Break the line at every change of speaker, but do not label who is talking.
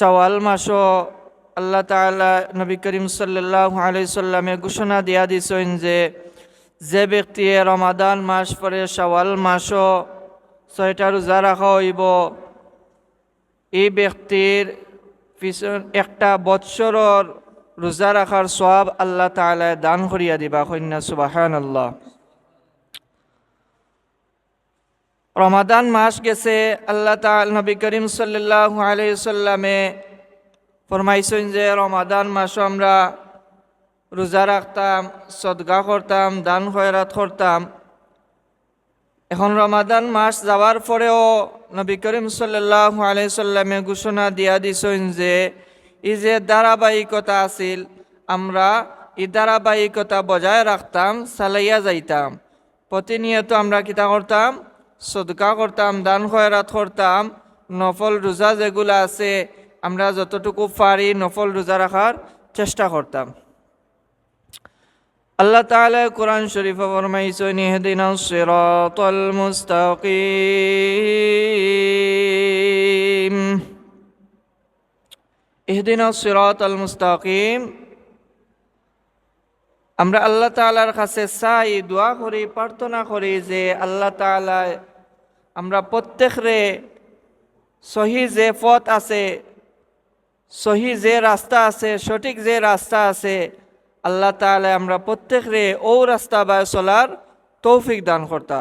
শাওয়াল মাসও আল্লাহ তাআলা নবী করিম সাল্লাল্লাহু আলাইহি সাল্লামে ঘোষণা দিয়া দিছেন যে ব্যক্তি রমাদান মাস পরে শাওয়াল মাসও 6টা রোজা রাখা হইব, এই ব্যক্তির পিছন একটা বৎসরর রোজা রাখার সওয়াব আল্লাহ তাআলা দান করিয়া দিবা। কন্যা সুবহানাল্লাহ। রমাদান মাস গেছে, আল্লাহ তাআলা নবী করিম সাল্লাল্লাহু আলাইহি সাল্লামে ফরমাইছেন যে রমাদান মাসও আমরা রোজা রাখতাম, সদকা করতাম, দান খয়রাত করতাম। এখন রমাদান মাস যাওয়ার পরেও নবী করিম সাল্লাল্লাহু আলাইহি সাল্লামে ঘোষণা দিয়া দিছেন যে এই যে ধারাবাহিকতা আছিল, আমরা এই ধারাবাহিকতা বজায় রাখতাম, চালাইয়া যাইতাম। প্রতিনিয়ত আমরা কিতা করতাম? সদকা করতাম, দান খয়রাত করতাম। নফল রোজা যেগুলো আছে আমরা যতটুকু পারি নফল রোজা রাখার চেষ্টা করতাম। আল্লাহ তাআলা কোরআন শরীফে ফরমাইছেন ইহদিনাস সিরাতাল মুস্তাকিম, ইহদিনাস সিরাতাল মুস্তাকিম। আমরা আল্লাহ তাআলার কাছে চাই, দোয়া করি, প্রার্থনা করি যে আল্লাহ তাআলা আমরা প্রত্যেকরে সহি যে পথ আছে, সহি যে রাস্তা আছে, সঠিক যে রাস্তা আছে, আল্লাহ তাআলা আমরা প্রত্যেকরে ও রাস্তা বায় চলার তৌফিক দান করতা।